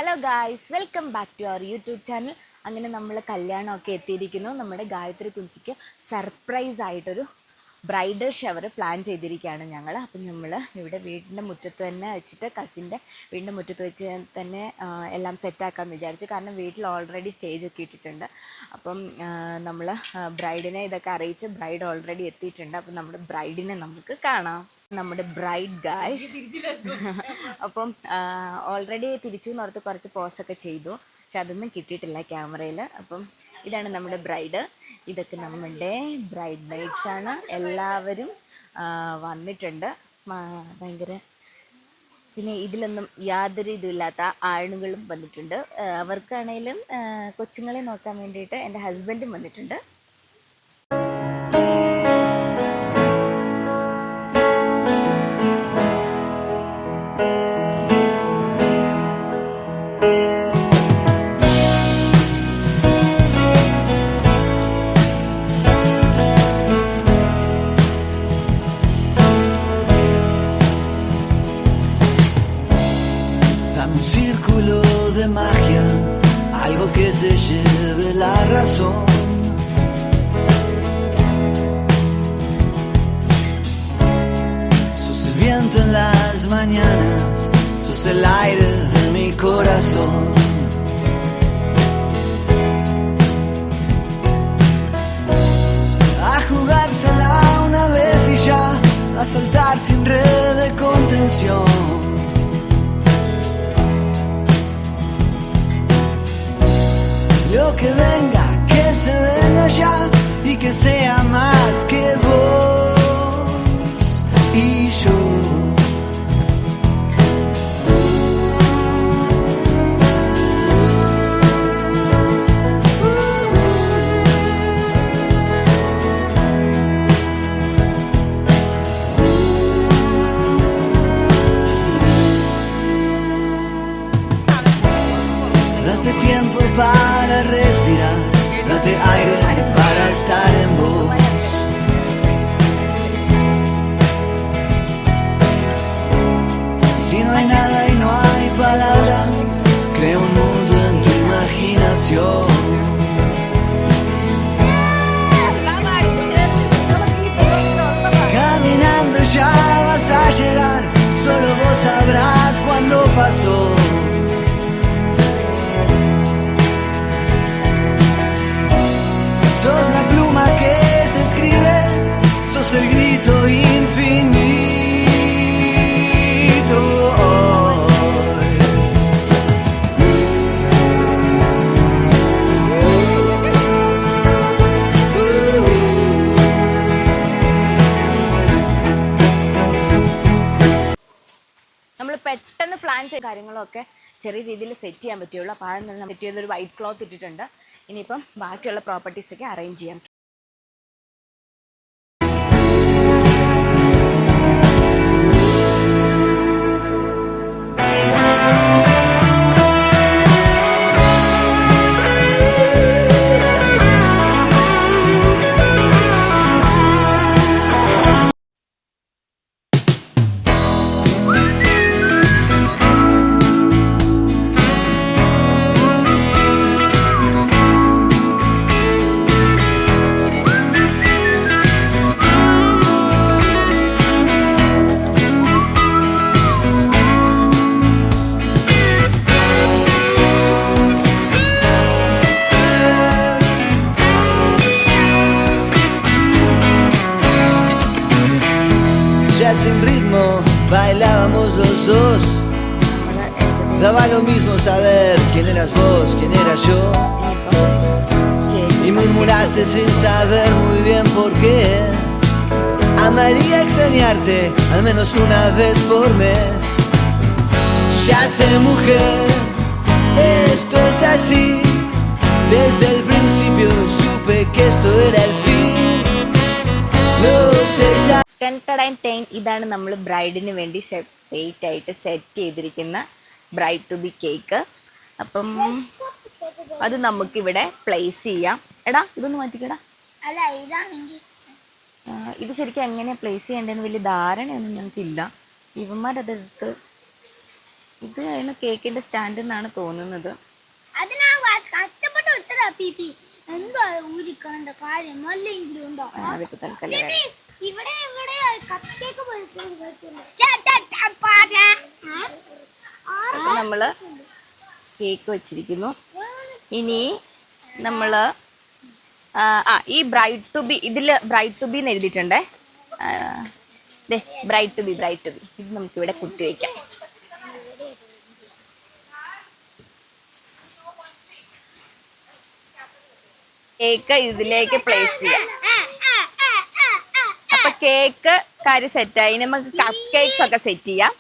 Hello guys, welcome back to our YouTube channel. അങ്ങനെ നമ്മൾ കല്യാണമൊക്കെ എത്തിയിരിക്കുന്നു. നമ്മുടെ ഗായത്രി കുഞ്ചിക്ക് സർപ്രൈസ് ആയിട്ടൊരു ബ്രൈഡൽ ഷവർ പ്ലാൻ ചെയ്തിരിക്കുകയാണ് ഞങ്ങൾ. അപ്പം നമ്മൾ ഇവിടെ വീടിൻ്റെ മുറ്റത്ത് തന്നെ വെച്ചിട്ട് കസിൻ്റെ വീടിൻ്റെ മുറ്റത്ത് വെച്ച് തന്നെ എല്ലാം സെറ്റാക്കാമെന്ന് വിചാരിച്ചു. കാരണം വീട്ടിൽ ഓൾറെഡി സ്റ്റേജൊക്കെ ഇട്ടിട്ടുണ്ട്. അപ്പം നമ്മൾ ബ്രൈഡിനെ ഇതൊക്കെ അറിയിച്ച് ബ്രൈഡ് ഓൾറെഡി എത്തിയിട്ടുണ്ട്. അപ്പം നമ്മുടെ ബ്രൈഡിനെ നമുക്ക് കാണാം. നമ്മുടെ ബ്രൈഡ് ഗായ്സ്. അപ്പം ഓൾറെഡി തിരിച്ചു എന്നോർത്ത് കുറച്ച് പോസ്റ്റൊക്കെ ചെയ്തു, പക്ഷെ അതൊന്നും കിട്ടിയിട്ടില്ല ക്യാമറയിൽ. അപ്പം ഇതാണ് നമ്മുടെ ബ്രൈഡ്. ഇതൊക്കെ നമ്മുടെ ബ്രൈഡ് മെയ്ഡ്സ് ആണ്. എല്ലാവരും വന്നിട്ടുണ്ട്. ഭയങ്കര പിന്നെ ഇതിലൊന്നും യാതൊരു ഇതുമില്ലാത്ത ആണുങ്ങളും വന്നിട്ടുണ്ട്. അവർക്കാണേലും കൊച്ചുങ്ങളെ നോക്കാൻ വേണ്ടിയിട്ട് എൻ്റെ ഹസ്ബൻഡും വന്നിട്ടുണ്ട്. Un círculo de magia, algo que se lleve la razón. Sos el viento en las mañanas, sos el aire de mi corazón. A jugársela una vez y ya, a saltar sin red de contención. Lo que venga, que se venga ya y que sea más que vos y yo. Date tiempo para respirar, date aire para estar en vos. Si no hay nada y no hay palabras, crea un mundo en tu imaginación. Caminando ya vas a llegar, solo vos sabrás cuándo pasó. Sos la pluma que se escribe, sos el grito infinito hoy. നമ്മൾ പെട്ടെന്ന് plan ചെയ്ത കാര്യങ്ങളൊക്കെ ചെറിയ രീതിയിൽ set ചെയ്യാൻ പറ്റുള്ളൂ. അപ്പോൾ ആദ്യം തന്നെ സെറ്റ് ചെയ്തൊരു വൈറ്റ് ക്ലോത്ത് ഇട്ടിട്ടുണ്ട്. ഇനിയിപ്പം ബാക്കിയുള്ള പ്രോപ്പർട്ടീസൊക്കെ അറേഞ്ച് ചെയ്യാം. Ya sin ritmo bailábamos los dos. Daba lo mismo saber quién eras vos, quién era yo. Y murmuraste sin saber muy bien por qué. Amaría extrañarte al menos una vez por mes. Ya sé, mujer, esto es así. Desde el principio supe que esto era el fin. No sé ya. ഇതാണ് നമ്മൾ ബ്രൈഡിന് വേണ്ടി separate ആയിട്ട് set ചെയ്തിരിക്കുന്ന bride to be cake. അപ്പം അത് നമുക്കിവിടെ place ചെയ്യാം. എടാ ഇതൊന്ന് മാറ്റിക്കടാ. ഇത് ശരിക്കും എങ്ങനെയാണ് പ്ലേസ് ചെയ്യേണ്ടതെന്ന് വലിയ ധാരണയൊന്നും ഞങ്ങൾക്കില്ല. ഇവന്മാരതെടുത്ത് ഇത് അതിന് കേക്കിന്റെ സ്റ്റാൻഡ് എന്നാണ് തോന്നുന്നത്. എന്തോ ഊരിക്കണ്ട കാര്യം അല്ലെങ്കിലും ഉണ്ടോ അതിപ്പോ തൽക്കാലം ഇവിടെ ഇവിടെ കപ്പേക്ക് നമ്മള് കേക്ക് വെച്ചിരിക്കുന്നു. ഇനി നമ്മള് ഈ ബ്രൈഡ് ടു ബി, ഇതില് ബ്രൈഡ് ടു ബി എന്ന് എഴുതിയിട്ടുണ്ടേ. ബ്രൈഡ് ടു ബി ഇത് നമുക്കിവിടെ കുത്തി വയ്ക്കാം. കേക്ക് ഇതിലേക്ക് പ്ലേസ് ചെയ്യാം. അപ്പൊ കേക്ക് കാര്യം സെറ്റായി. നമുക്ക് കപ്പ് കേക്ക്സ് ഒക്കെ സെറ്റ് ചെയ്യാം.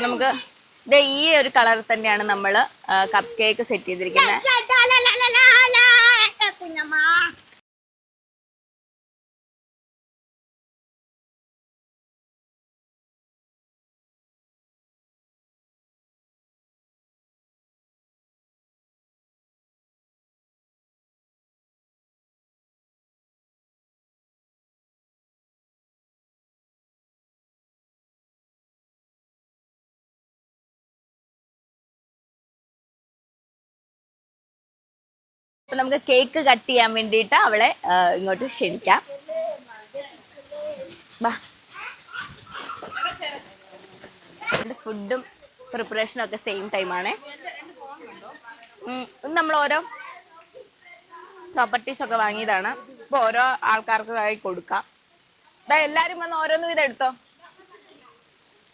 നമുക്ക് ഈ ഒരു കളർ തന്നെയാണ് നമ്മൾ കപ്പ് കേക്ക് സെറ്റ് ചെയ്തിരിക്കുന്നത്. അപ്പൊ നമുക്ക് കേക്ക് കട്ട് ചെയ്യാൻ വേണ്ടിയിട്ട് അവളെ ഇങ്ങോട്ട് ക്ഷണിക്കാം. ഫുഡും പ്രിപ്പറേഷനും ഒക്കെ സെയിം ടൈമാണ്. നമ്മൾ ഓരോ പ്രോപ്പർട്ടീസ് ഒക്കെ വാങ്ങിയതാണ്. അപ്പൊ ഓരോ ആൾക്കാർക്ക് കൊടുക്കാം. എല്ലാരും വന്ന് ഓരോന്നും ഇതെടുത്തോ,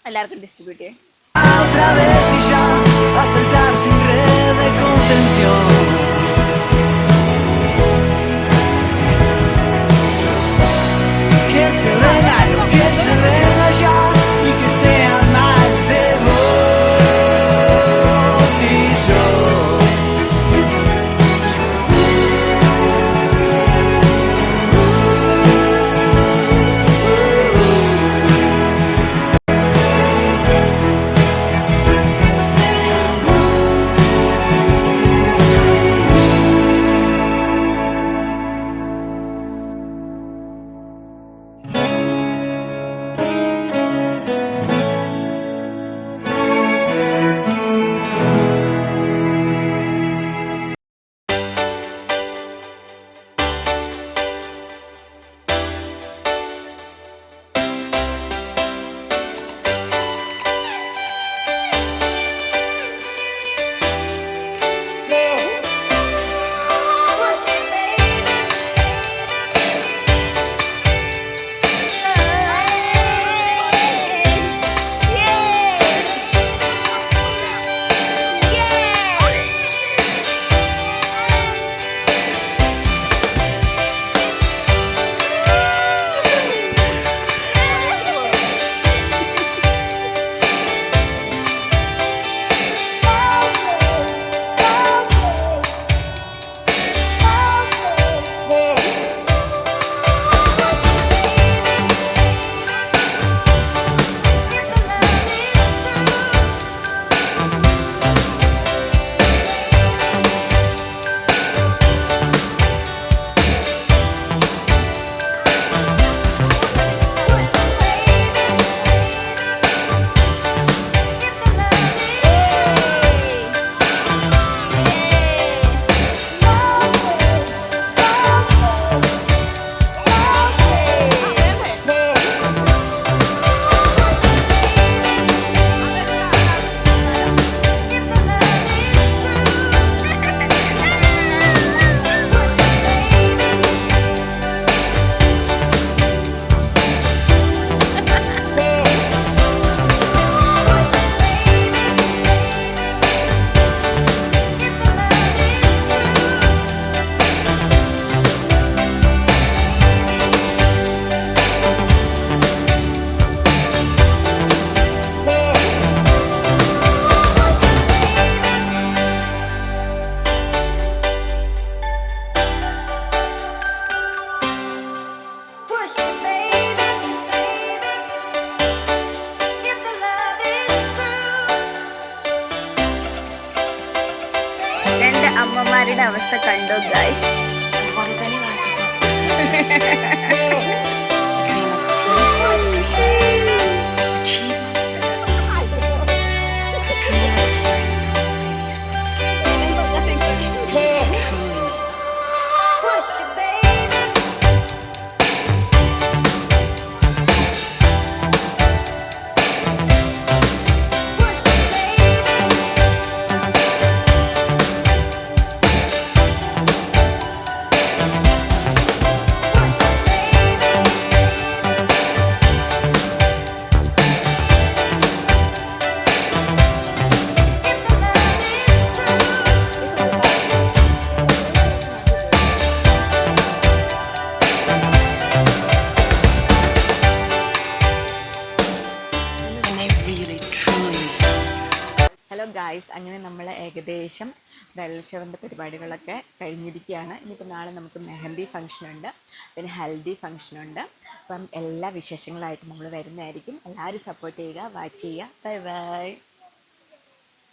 എല്ലാവർക്കും ഡിസ്ട്രിബ്യൂട്ട് ചെയ്യാം. Otra vez y ya a saltar sin red de contención. Que se venga lo que se venga ya y que sea más de vos y yo. അമ്മമാരുടെ അവസ്ഥ കണ്ടോ guys? What is anyone? Guys അങ്ങനെ നമ്മൾ ഏകദേശം bridal ഷവറിൻ്റെ പരിപാടികളൊക്കെ കഴിഞ്ഞിരിക്കുകയാണ്. ഇനിയിപ്പോൾ നാളെ നമുക്ക് മെഹന്തി ഫംഗ്ഷനുണ്ട്, പിന്നെ ഹൽദി ഫംഗ്ഷനുണ്ട്. അപ്പം എല്ലാ വിശേഷങ്ങളായിട്ട് നമ്മൾ വരുന്നതായിരിക്കും. എല്ലാവരും സപ്പോർട്ട് ചെയ്യുക, വാച്ച് ചെയ്യുക. Bye bye.